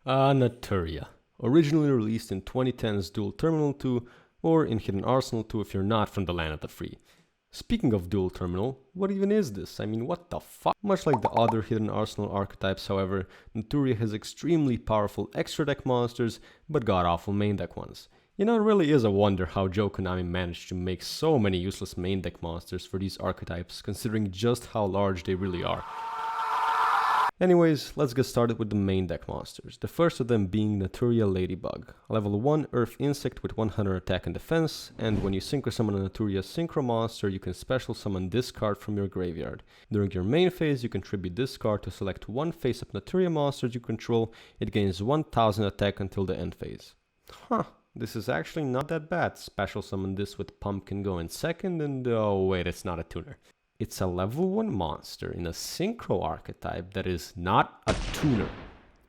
Naturia. Originally released in 2010's Dual Terminal 2 or in Hidden Arsenal 2 if you're not from the land of the free. Speaking of Dual Terminal, what even is this? I mean, what the fuck? Much like the other Hidden Arsenal archetypes, however, Naturia has extremely powerful extra deck monsters, but god-awful main deck ones. You know, it really is a wonder how Joe Konami managed to make so many useless main deck monsters for these archetypes, considering just how large they really are. Anyways, let's get started with the main deck monsters, the first of them being Naturia Ladybug, a level 1 Earth Insect with 100 attack and defense, and when you synchro summon a Naturia Synchro monster, you can special summon this card from your graveyard. During your main phase, you contribute this card to select one face-up Naturia monsters you control. It gains 1000 attack until the end phase. Huh, this is actually not that bad. Special summon this with Pumpkin Go in second, and oh wait, it's not a tuner. It's a level 1 monster in a synchro archetype that is not a tuner.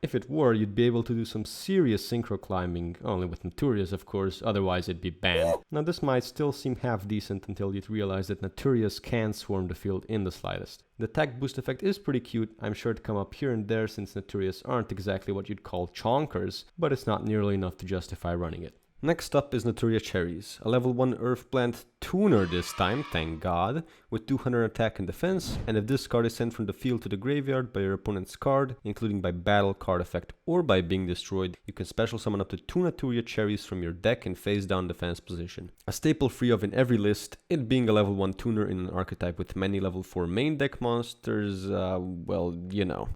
If it were, you'd be able to do some serious synchro climbing, only with Naturias of course, otherwise it'd be banned. Now this might still seem half decent until you'd realize that Naturias can swarm the field in the slightest. The attack boost effect is pretty cute. I'm sure it'd come up here and there since Naturias aren't exactly what you'd call chonkers, but it's not nearly enough to justify running it. Next up is Naturia Cherries, a level 1 Earth Plant tuner this time, thank god, with 200 attack and defense, and if this card is sent from the field to the graveyard by your opponent's card, including by battle card effect or by being destroyed, you can special summon up to 2 Naturia Cherries from your deck in face down defense position. A staple free of in every list, it being a level 1 tuner in an archetype with many level 4 main deck monsters, well, you know.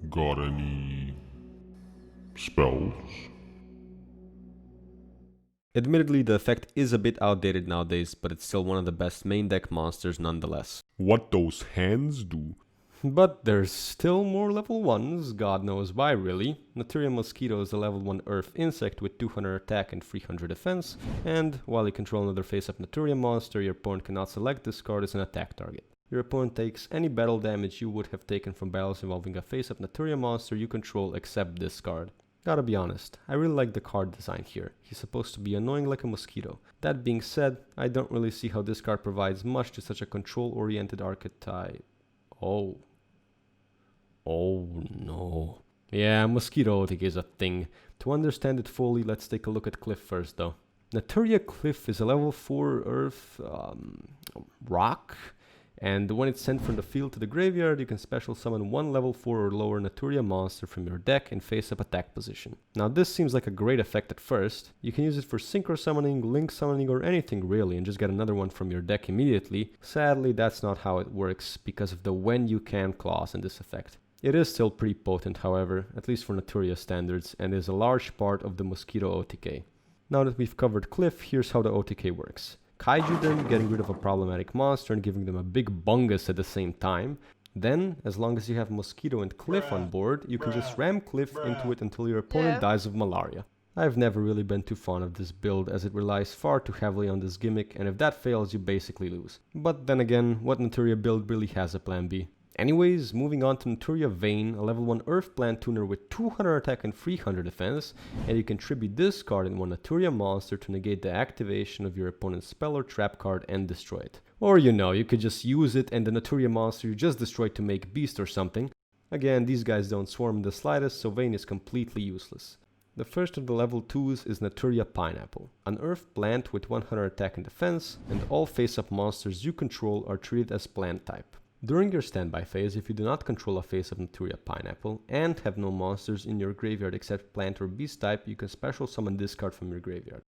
Got any spells? Admittedly, the effect is a bit outdated nowadays, but it's still one of the best main deck monsters nonetheless. What those hands do? But there's still more level 1s, god knows why really. Naturia Mosquito is a level 1 Earth Insect with 200 attack and 300 defense, and while you control another face-up Naturia monster, your opponent cannot select this card as an attack target. Your opponent takes any battle damage you would have taken from battles involving a face-up Naturia monster you control except this card. Gotta be honest, I really like the card design here. He's supposed to be annoying like a mosquito. That being said, I don't really see how this card provides much to such a control-oriented archetype. Oh no. Yeah, mosquito OTK is a thing. To understand it fully, let's take a look at Cliff first though. Naturia Cliff is a level 4 Earth rock. And when it's sent from the field to the graveyard, you can special summon one level 4 or lower Naturia monster from your deck in face-up attack position. Now this seems like a great effect at first. You can use it for synchro summoning, link summoning, or anything really, and just get another one from your deck immediately. Sadly, that's not how it works because of the when you can clause in this effect. It is still pretty potent, however, at least for Naturia standards, and is a large part of the Mosquito OTK. Now that we've covered Cliff, here's how the OTK works. Kaiju them, getting rid of a problematic monster and giving them a big bungus at the same time. Then, as long as you have Mosquito and Cliff on board, you can just ram Cliff into it until your opponent dies of malaria. I've never really been too fond of this build as it relies far too heavily on this gimmick, and if that fails you basically lose. But then again, what Naturia build really has a plan B? Anyways, moving on to Naturia Vein, a level 1 Earth Plant tuner with 200 attack and 300 defense, and you contribute this card in one Naturia monster to negate the activation of your opponent's spell or trap card and destroy it. Or you know, you could just use it and the Naturia monster you just destroyed to make beast or something. Again, these guys don't swarm in the slightest, so Vein is completely useless. The first of the level 2s is Naturia Pineapple, an Earth Plant with 100 attack and defense, and all face-up monsters you control are treated as plant type. During your standby phase, if you do not control a face of Naturia Pineapple and have no monsters in your graveyard except plant or beast type, you can special summon this card from your graveyard.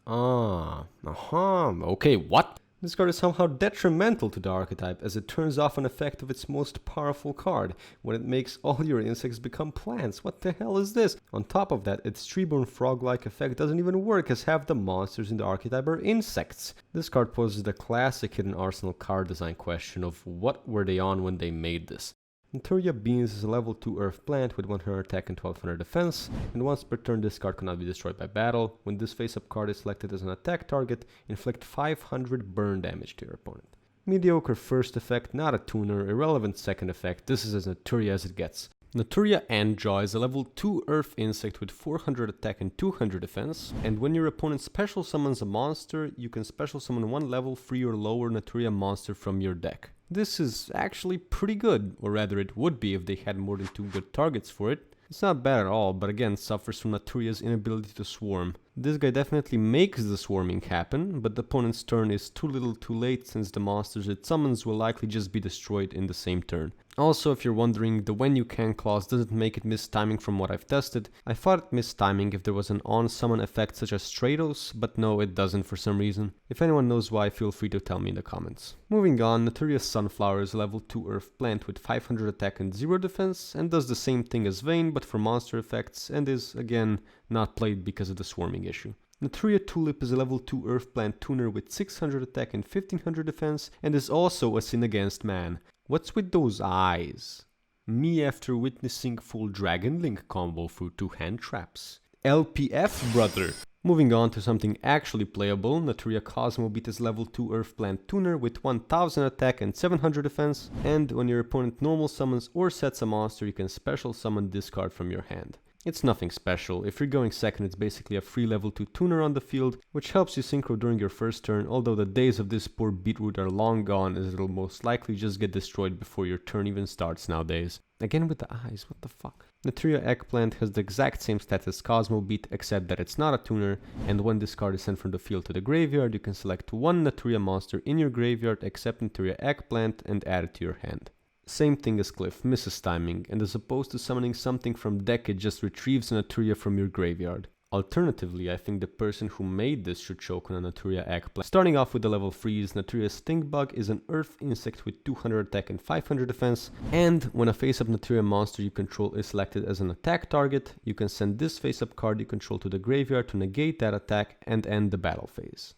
Okay, what? This card is somehow detrimental to the archetype as it turns off an effect of its most powerful card when it makes all your insects become plants. What the hell is this? On top of that, its Treeborn Frog-like effect doesn't even work as half the monsters in the archetype are insects. This card poses the classic Hidden Arsenal card design question of what were they on when they made this. Naturia Beans is a level 2 Earth Plant with 100 attack and 1200 defense, and once per turn this card cannot be destroyed by battle. When this face-up card is selected as an attack target, inflict 500 burn damage to your opponent. Mediocre first effect, not a tuner, irrelevant second effect, this is as Naturia as it gets. Naturia Yugioh is a level 2 Earth insect with 400 attack and 200 defense, and when your opponent special summons a monster, you can special summon one level 3 or lower Naturia monster from your deck. This is actually pretty good, or rather it would be if they had more than 2 good targets for it. It's not bad at all, but again suffers from Naturia's inability to swarm. This guy definitely makes the swarming happen, but the opponent's turn is too little too late since the monsters it summons will likely just be destroyed in the same turn. Also, if you're wondering, the when you can clause doesn't make it miss timing from what I've tested. I thought it missed timing if there was an on summon effect such as Stratos, but no, it doesn't for some reason. If anyone knows why, feel free to tell me in the comments. Moving on, Naturia's Sunflower is a level 2 Earth plant with 500 attack and 0 defense, and does the same thing as Vayne but for monster effects, and is, again, not played because of the swarming issue. Naturia Tulip is a level 2 Earth plant tuner with 600 attack and 1500 defense, and is also a sin against man. What's with those eyes? Me after witnessing full Dragon Link combo through 2 hand traps. LPF, brother! Moving on to something actually playable, Naturia Cosmobeat is level 2 Earth Plant Tuner with 1000 attack and 700 defense, and when your opponent normal summons or sets a monster, you can special summon this card from your hand. It's nothing special. If you're going second, it's basically a free level 2 tuner on the field, which helps you synchro during your first turn, although the days of this poor beetroot are long gone, as it'll most likely just get destroyed before your turn even starts nowadays. Again with the eyes, what the fuck? Naturia Eggplant has the exact same stats as Cosmobeat, except that it's not a tuner, and when this card is sent from the field to the graveyard, you can select one Naturia monster in your graveyard except Naturia Eggplant and add it to your hand. Same thing as Cliff, misses timing, and as opposed to summoning something from deck, it just retrieves a Naturia from your graveyard. Alternatively, I think the person who made this should choke on a Naturia Eggplant. Starting off with the level 3s, Naturia Stinkbug is an earth insect with 200 attack and 500 defense, and when a face-up Naturia monster you control is selected as an attack target, you can send this face-up card you control to the graveyard to negate that attack and end the battle phase.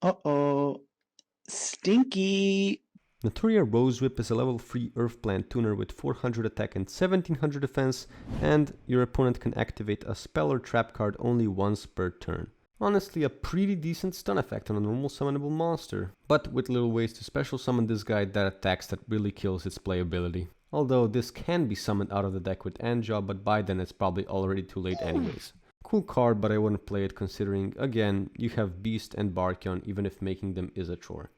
Uh-oh. Stinky! Naturia Rosewhip is a level 3 Earth Plant Tuner with 400 attack and 1700 defense, and your opponent can activate a spell or trap card only once per turn. Honestly, a pretty decent stun effect on a normal summonable monster, but with little ways to special summon this guy that attacks that really kills its playability. Although this can be summoned out of the deck with Yugioh, but by then it's probably already too late anyways. Cool card, but I wouldn't play it considering, again, you have Beast and Barkion even if making them is a chore.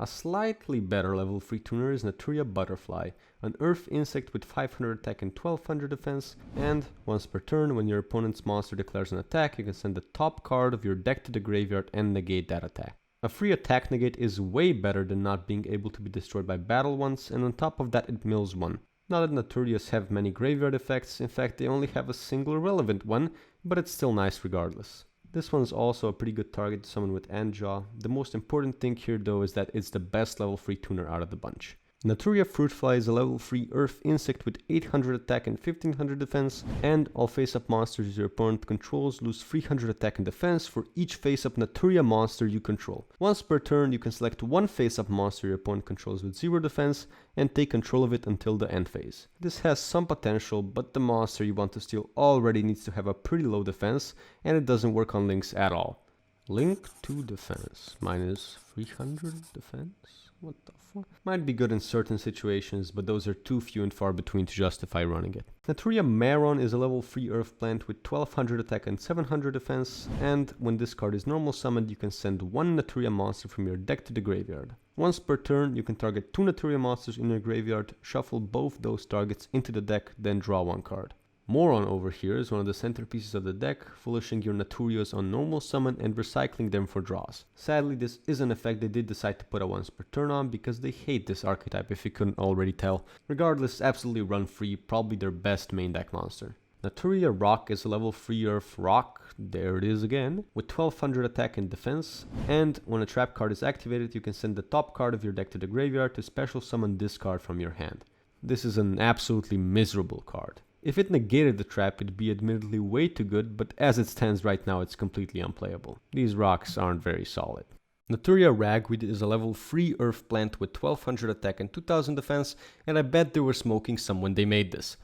A slightly better level 3 tuner is Naturia Butterfly, an earth insect with 500 attack and 1200 defense, and once per turn when your opponent's monster declares an attack, you can send the top card of your deck to the graveyard and negate that attack. A free attack negate is way better than not being able to be destroyed by battle once, and on top of that it mills one. Not that Naturias have many graveyard effects, in fact they only have a single relevant one, but it's still nice regardless. This one's also a pretty good target to summon with Yugioh. The most important thing here though is that it's the best level 3 tuner out of the bunch. Naturia Fruitfly is a level 3 earth insect with 800 attack and 1500 defense, and all face-up monsters your opponent controls lose 300 attack and defense for each face-up Naturia monster you control. Once per turn you can select one face-up monster your opponent controls with 0 defense and take control of it until the end phase. This has some potential, but the monster you want to steal already needs to have a pretty low defense, and it doesn't work on links at all. Link to defense, minus 300 defense? What the fuck? Might be good in certain situations, but those are too few and far between to justify running it. Naturia Maron is a level 3 earth plant with 1200 attack and 700 defense, and when this card is normal summoned, you can send one Naturia monster from your deck to the graveyard. Once per turn, you can target 2 Naturia monsters in your graveyard, shuffle both those targets into the deck, then draw one card. Moron over here is one of the centerpieces of the deck, foolishing your Naturias on normal summon and recycling them for draws. Sadly, this is an effect they did decide to put a once per turn on because they hate this archetype if you couldn't already tell. Regardless, absolutely run free, probably their best main deck monster. Naturia Rock is a level 3 earth rock, there it is again, with 1200 attack and defense, and when a trap card is activated you can send the top card of your deck to the graveyard to special summon this card from your hand. This is an absolutely miserable card. If it negated the trap, it'd be admittedly way too good, but as it stands right now, it's completely unplayable. These rocks aren't very solid. Naturia Ragweed is a level 3 earth plant with 1200 attack and 2000 defense, and I bet they were smoking some when they made this.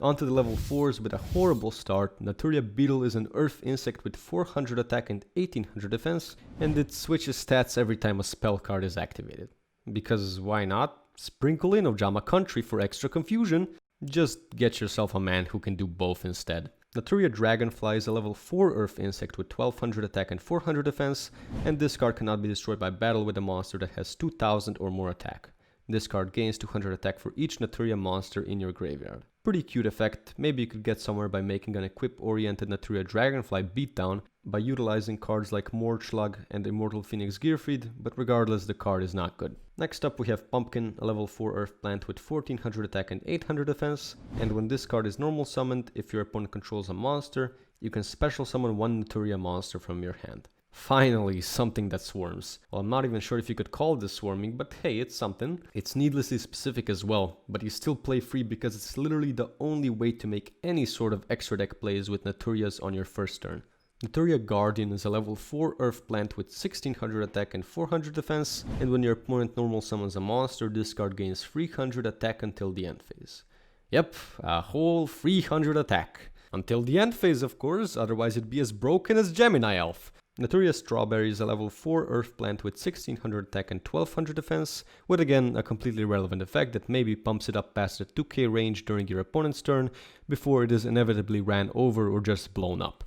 Onto the level 4s with a horrible start. Naturia Beetle is an earth insect with 400 attack and 1800 defense, and it switches stats every time a spell card is activated. Because why not? Sprinkle in Ojama Country for extra confusion. Just get yourself a man who can do both instead. Naturia Dragonfly is a level 4 earth insect with 1200 attack and 400 defense, and this card cannot be destroyed by battle with a monster that has 2000 or more attack. This card gains 200 attack for each Naturia monster in your graveyard. Pretty cute effect. Maybe you could get somewhere by making an equip-oriented Naturia Dragonfly beatdown by utilizing cards like Mordschlag and Immortal Phoenix Gearfried, but regardless the card is not good. Next up we have Pumpkin, a level 4 earth plant with 1400 attack and 800 defense, and when this card is normal summoned, if your opponent controls a monster, you can special summon one Naturia monster from your hand. Finally, something that swarms. Well, I'm not even sure if you could call this swarming, but hey, it's something. It's needlessly specific as well, but you still play free because it's literally the only way to make any sort of extra deck plays with Naturias on your first turn. Naturia Guardian is a level 4 earth plant with 1600 attack and 400 defense, and when your opponent normal summons a monster, this card gains 300 attack until the end phase. Yep, a whole 300 attack. Until the end phase, of course, otherwise it'd be as broken as Gemini Elf. Naturia Strawberry is a level 4 earth plant with 1600 attack and 1200 defense, with again a completely irrelevant effect that maybe pumps it up past the 2k range during your opponent's turn, before it is inevitably ran over or just blown up.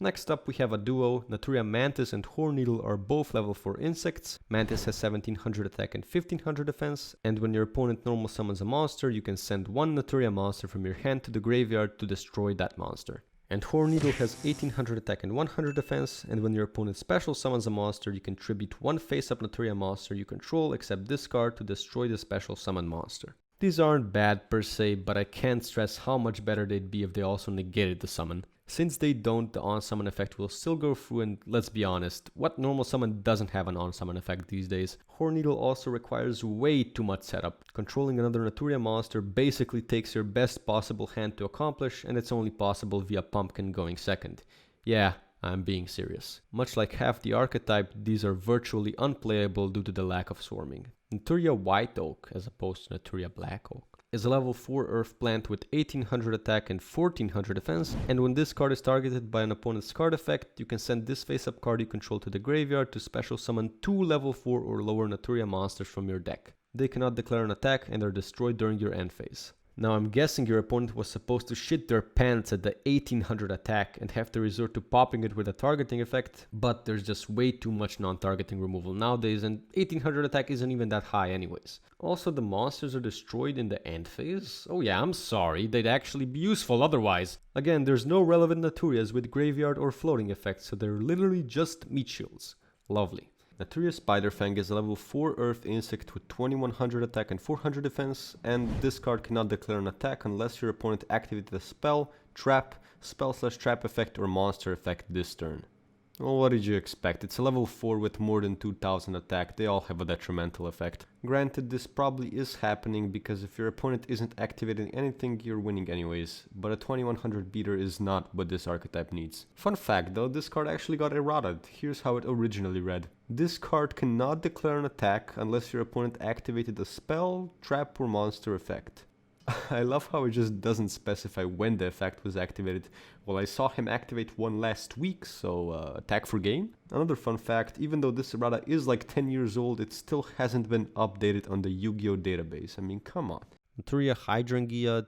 Next up we have a duo. Naturia Mantis and Horneedle are both level 4 insects. Mantis has 1700 attack and 1500 defense, and when your opponent normal summons a monster, you can send one Naturia monster from your hand to the graveyard to destroy that monster. And Horneedle has 1800 attack and 100 defense, and when your opponent special summons a monster, you can tribute one face-up Naturia monster you control except this card to destroy the special summon monster. These aren't bad per se, but I can't stress how much better they'd be if they also negated the summon. Since they don't, the on-summon effect will still go through, and let's be honest, what normal summon doesn't have an on-summon effect these days? Horneedle also requires way too much setup. Controlling another Naturia monster basically takes your best possible hand to accomplish, and it's only possible via Pumpkin going second. Yeah, I'm being serious. Much like half the archetype, these are virtually unplayable due to the lack of swarming. Naturia White Oak, as opposed to Naturia Black Oak, is a level 4 earth plant with 1800 attack and 1400 defense, and when this card is targeted by an opponent's card effect, you can send this face-up card you control to the graveyard to special summon 2 level 4 or lower Naturia monsters from your deck. They cannot declare an attack and are destroyed during your end phase. Now I'm guessing your opponent was supposed to shit their pants at the 1800 attack and have to resort to popping it with a targeting effect, but there's just way too much non-targeting removal nowadays, and 1800 attack isn't even that high anyways. Also, the monsters are destroyed in the end phase? Oh yeah, I'm sorry, they'd actually be useful otherwise. Again, there's no relevant Naturias with graveyard or floating effects, so they're literally just meat shields. Lovely. Naturia Spiderfang is a level 4 earth insect with 2100 attack and 400 defense, and this card cannot declare an attack unless your opponent activated a spell, trap, spell/trap effect or monster effect this turn. Well, what did you expect? It's a level 4 with more than 2000 attack, they all have a detrimental effect. Granted, this probably is happening because if your opponent isn't activating anything, you're winning anyways, but a 2100 beater is not what this archetype needs. Fun fact though, this card actually got errated. Here's how it originally read. This card cannot declare an attack unless your opponent activated a spell, trap or monster effect. I love how it just doesn't specify when the effect was activated. Well, I saw him activate one last week, so attack for game. Another fun fact, even though this errata is like 10 years old, it still hasn't been updated on the Yugioh database. I mean, come on. Naturia Hydrangea,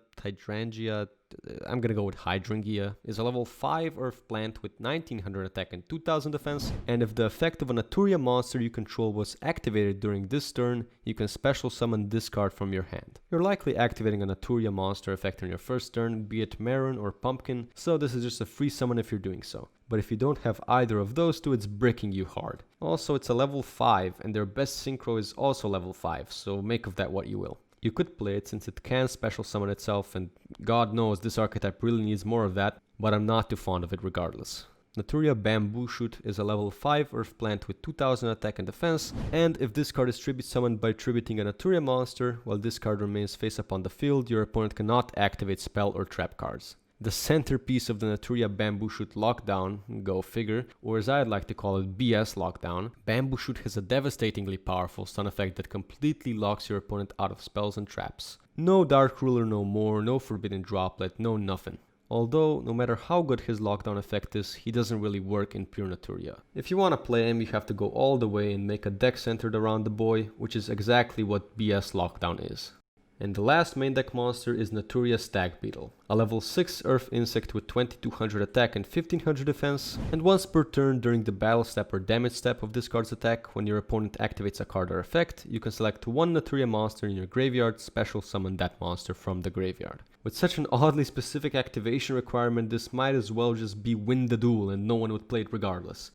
I'm gonna go with Hydrangea, is a level 5 earth plant with 1900 attack and 2000 defense, and if the effect of a Naturia monster you control was activated during this turn, you can special summon this card from your hand. You're likely activating a Naturia monster effect on your first turn, be it Maron or Pumpkin, so this is just a free summon if you're doing so. But if you don't have either of those two, it's bricking you hard. Also, it's a level 5, and their best synchro is also level 5, so make of that what you will. You could play it since it can special summon itself, and God knows this archetype really needs more of that, but I'm not too fond of it regardless. Naturia Bamboo Shoot is a level 5 earth plant with 2000 attack and defense, and if this card is tribute summoned by tributing a Naturia monster, while this card remains face up on the field, your opponent cannot activate spell or trap cards. The centerpiece of the Naturia Bamboo Shoot lockdown, go figure, or as I'd like to call it, BS lockdown, Bamboo Shoot has a devastatingly powerful stun effect that completely locks your opponent out of spells and traps. No Dark Ruler no more, no Forbidden Droplet, no nothing. Although, no matter how good his lockdown effect is, he doesn't really work in pure Naturia. If you want to play him, you have to go all the way and make a deck centered around the boy, which is exactly what BS lockdown is. And the last main deck monster is Naturia Stag Beetle, a level 6 earth insect with 2200 attack and 1500 defense, and once per turn during the battle step or damage step of this card's attack, when your opponent activates a card or effect, you can select one Naturia monster in your graveyard, special summon that monster from the graveyard. With such an oddly specific activation requirement, this might as well just be win the duel and no one would play it regardless.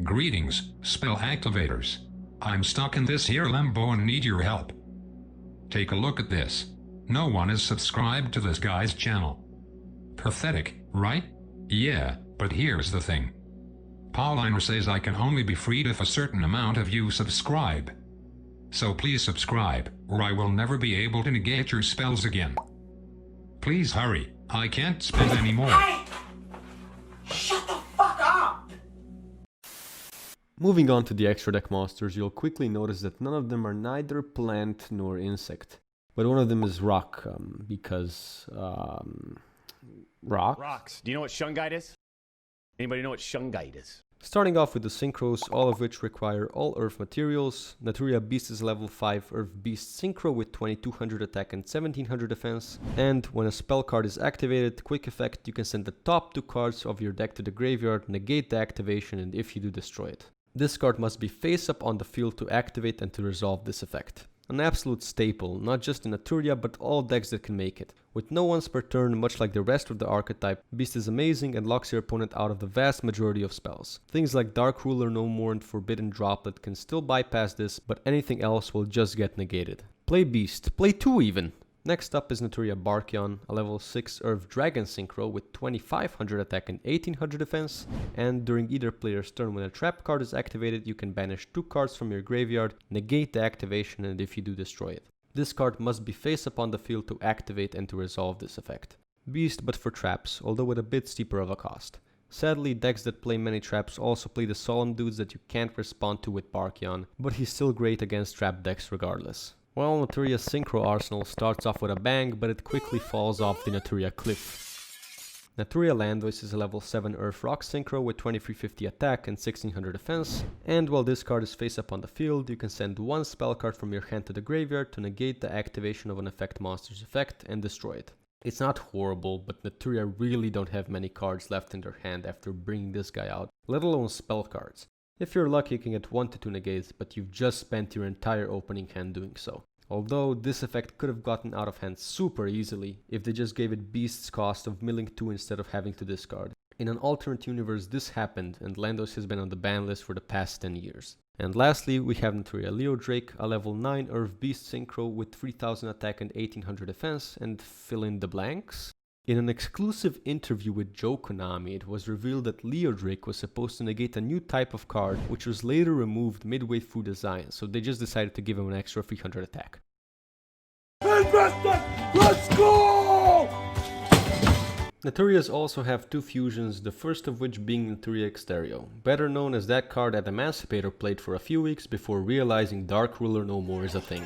Greetings, spell activators. I'm stuck in this here limbo and need your help. Take a look at this. No one is subscribed to this guy's channel. Pathetic, right? Yeah, but here's the thing. Pauline says I can only be freed if a certain amount of you subscribe. So please subscribe, or I will never be able to negate your spells again. Please hurry, I can't spend any more. Hey! Shut the fuck up! Moving on to the extra deck monsters, you'll quickly notice that none of them are neither plant nor insect. But one of them is rock, because, rock? Rocks. Do you know what Shungite is? Anybody know what Shungite is? Starting off with the synchros, all of which require all earth materials. Naturia Beast is level 5 Earth Beast Synchro with 2200 attack and 1700 defense. And when a spell card is activated, quick effect, you can send the top 2 cards of your deck to the graveyard, negate the activation, and if you do, destroy it. This card must be face up on the field to activate and to resolve this effect. An absolute staple, not just in Naturia, but all decks that can make it. With no once per turn, much like the rest of the archetype, Beast is amazing and locks your opponent out of the vast majority of spells. Things like Dark Ruler No More and Forbidden Droplet can still bypass this, but anything else will just get negated. Play Beast, play 2 even! Next up is Naturia Barkion, a level 6 Earth Dragon Synchro with 2500 attack and 1800 defense, and during either player's turn when a trap card is activated, you can banish 2 cards from your graveyard, negate the activation, and if you do, destroy it. This card must be face up on the field to activate and to resolve this effect. Beast but for traps, although at a bit steeper of a cost. Sadly, decks that play many traps also play the solemn dudes that you can't respond to with Barkion, but he's still great against trap decks regardless. Well, Naturia's Synchro arsenal starts off with a bang, but it quickly falls off the Naturia cliff. Naturia Landvoice is a level 7 Earth Rock Synchro with 2350 attack and 1600 defense, and while this card is face up on the field, you can send one spell card from your hand to the graveyard to negate the activation of an effect monster's effect and destroy it. It's not horrible, but Naturia really don't have many cards left in their hand after bringing this guy out, let alone spell cards. If you're lucky, you can get 1 to 2 negates, but you've just spent your entire opening hand doing so. Although this effect could have gotten out of hand super easily if they just gave it Beast's cost of milling 2 instead of having to discard. In an alternate universe this happened, and Landos has been on the ban list for the past 10 years. And lastly, we have Naturia Leo Drake, a level 9 Earth Beast Synchro with 3000 attack and 1800 defense, and fill in the blanks. In an exclusive interview with Joe Konami, it was revealed that Leo Drake was supposed to negate a new type of card, which was later removed midway through design, so they just decided to give him an extra 300 attack. Let's go! Naturias also have 2 fusions, the first of which being Naturia Exterio, better known as that card that Emancipator played for a few weeks before realizing Dark Ruler No More is a thing.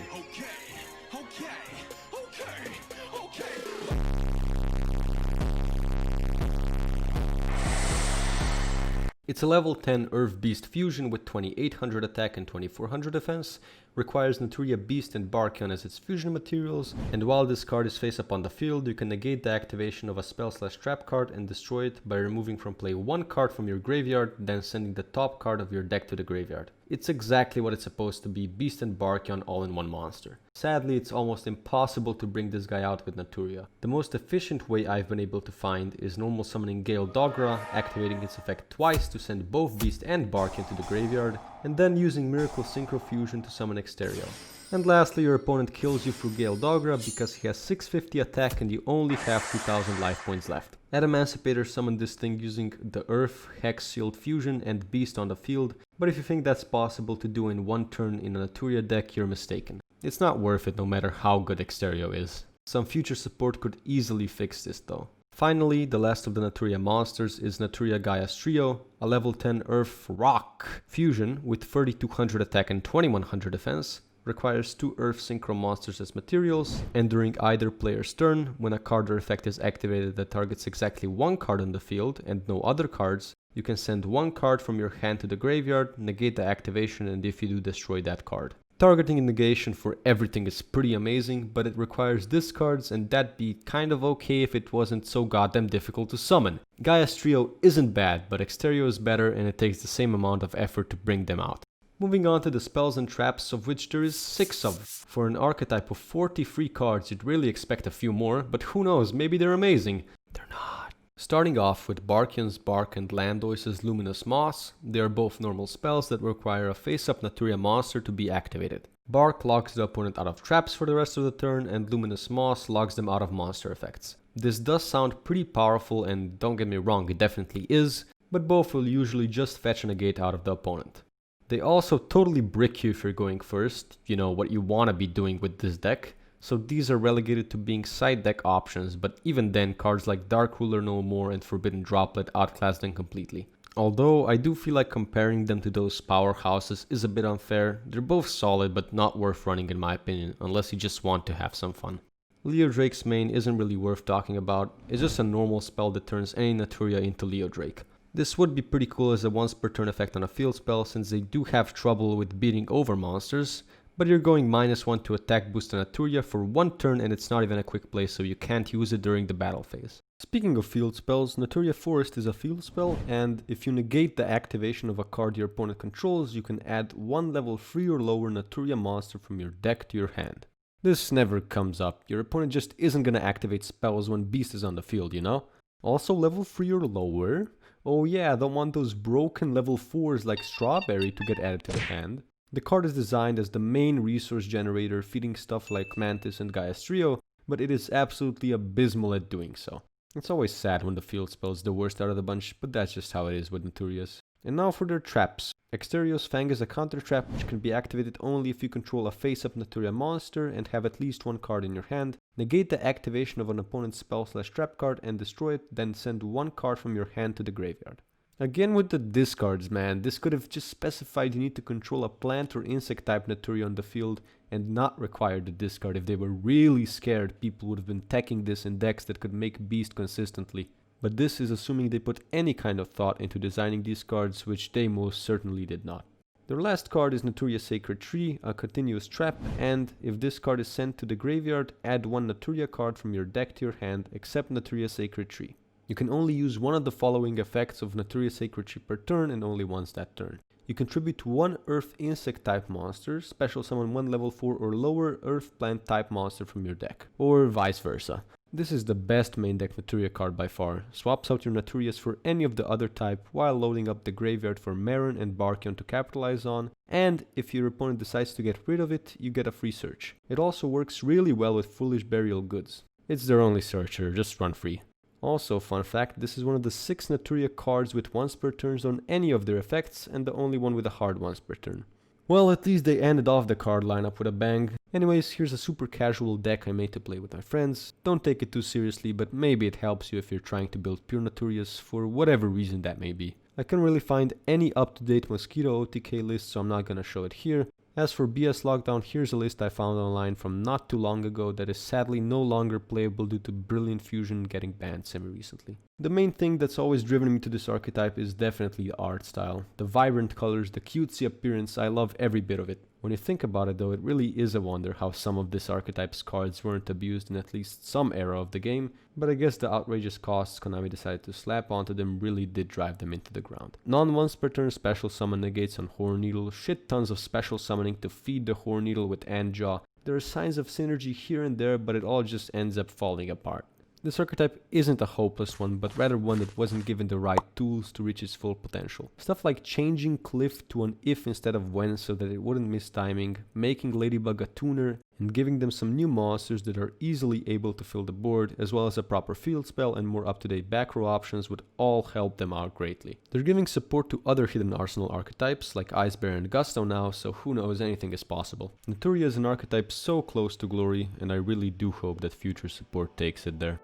It's a level 10 Earth Beast fusion with 2800 attack and 2400 defense, requires Naturia Beast and Barkion as its fusion materials, and while this card is face up on the field, you can negate the activation of a spell/trap card and destroy it by removing from play one card from your graveyard, then sending the top card of your deck to the graveyard. It's exactly what it's supposed to be, Beast and Barkion all in one monster. Sadly, it's almost impossible to bring this guy out with Naturia. The most efficient way I've been able to find is normal summoning Gale Dogra, activating its effect twice to send both Beast and Barkion to the graveyard, and then using Miracle Synchro Fusion to summon Exterio. And lastly, your opponent kills you through Gale Dogra because he has 650 attack and you only have 2000 life points left. At Emancipator, summon this thing using the Earth, Hex, Shield Fusion and Beast on the field, but if you think that's possible to do in one turn in a Naturia deck, you're mistaken. It's not worth it no matter how good Exterio is. Some future support could easily fix this though. Finally, the last of the Naturia monsters is Naturia Gaia's Trio, a level 10 Earth Rock fusion with 3200 attack and 2100 defense. Requires 2 Earth Synchro monsters as materials, and during either player's turn, when a card or effect is activated that targets exactly one card on the field and no other cards, you can send one card from your hand to the graveyard, negate the activation, and if you do, destroy that card. Targeting and negation for everything is pretty amazing, but it requires discards, and that'd be kind of okay if it wasn't so goddamn difficult to summon. Gaia's Trio isn't bad, but Exterio is better and it takes the same amount of effort to bring them out. Moving on to the spells and traps, of which there is 6 of. For an archetype of 43 cards, you'd really expect a few more, but who knows, maybe they're amazing. They're not. Starting off with Barkion's Bark and Landoise's Luminous Moss, they are both normal spells that require a face-up Naturia monster to be activated. Bark locks the opponent out of traps for the rest of the turn, and Luminous Moss locks them out of monster effects. This does sound pretty powerful, and don't get me wrong, it definitely is, but both will usually just fetch a negate out of the opponent. They also totally brick you if you're going first, you know, what you want to be doing with this deck, so these are relegated to being side deck options, but even then cards like Dark Ruler No More and Forbidden Droplet outclass them completely. Although I do feel like comparing them to those powerhouses is a bit unfair, they're both solid but not worth running in my opinion, unless you just want to have some fun. Leo Drake's main isn't really worth talking about, it's just a normal spell that turns any Naturia into Leo Drake. This would be pretty cool as a once per turn effect on a field spell since they do have trouble with beating over monsters, but you're going -1 to attack boost on Naturia for 1 turn and it's not even a quick play, so you can't use it during the battle phase. Speaking of field spells, Naturia Forest is a field spell, and if you negate the activation of a card your opponent controls, you can add 1 level 3 or lower Naturia monster from your deck to your hand. This never comes up, your opponent just isn't gonna activate spells when Beast is on the field, you know? Also level 3 or lower. Oh yeah, I don't want those broken level 4s like Strawberry to get added to the hand. The card is designed as the main resource generator, feeding stuff like Mantis and Gaia's Trio, but it is absolutely abysmal at doing so. It's always sad when the field spell is the worst out of the bunch, but that's just how it is with Naturias. And now for their traps. Exterio's Fang is a counter trap which can be activated only if you control a face-up Naturia monster and have at least 1 card in your hand. Negate the activation of an opponent's spell/trap card and destroy it, then send 1 card from your hand to the graveyard. Again with the discards, man, this could have just specified you need to control a plant or insect type Naturia on the field and not require the discard. If they were really scared, people would have been teching this in decks that could make Beast consistently. But this is assuming they put any kind of thought into designing these cards, which they most certainly did not. Their last card is Naturia Sacred Tree, a continuous trap, and if this card is sent to the graveyard, add 1 Naturia card from your deck to your hand, except Naturia Sacred Tree. You can only use one of the following effects of Naturia Sacred Tree per turn, and only once that turn. You contribute 1 Earth Insect type monster, special summon 1 level 4 or lower Earth Plant type monster from your deck, or vice versa. This is the best main deck Naturia card by far. Swaps out your Naturias for any of the other type while loading up the graveyard for Marin and Barkion to capitalize on, and if your opponent decides to get rid of it, you get a free search. It also works really well with Foolish Burial Goods. It's their only searcher, just run free. Also, fun fact, this is one of the 6 Naturia cards with once per turns on any of their effects, and the only one with a hard once per turn. Well, at least they ended off the card lineup with a bang. Anyways, here's a super casual deck I made to play with my friends. Don't take it too seriously, but maybe it helps you if you're trying to build pure Naturias for whatever reason that may be. I can't really find any up-to-date Mosquito OTK list, so I'm not gonna show it here. As for BS Lockdown, here's a list I found online from not too long ago that is sadly no longer playable due to Brilliant Fusion getting banned semi-recently. The main thing that's always driven me to this archetype is definitely the art style. The vibrant colors, the cutesy appearance, I love every bit of it. When you think about it though, it really is a wonder how some of this archetype's cards weren't abused in at least some era of the game, but I guess the outrageous costs Konami decided to slap onto them really did drive them into the ground. Non-once per turn special summon negates on Horn Needle, shit tons of special summoning to feed the Horn Needle with Yugioh. There are signs of synergy here and there, but it all just ends up falling apart. This archetype isn't a hopeless one, but rather one that wasn't given the right tools to reach its full potential. Stuff like changing Cliff to an if instead of when so that it wouldn't miss timing, making Ladybug a tuner, and giving them some new monsters that are easily able to fill the board, as well as a proper field spell and more up-to-date back row options would all help them out greatly. They're giving support to other hidden arsenal archetypes like Ice Bear and Gusto now, so who knows, anything is possible. Naturia is an archetype so close to glory, and I really do hope that future support takes it there.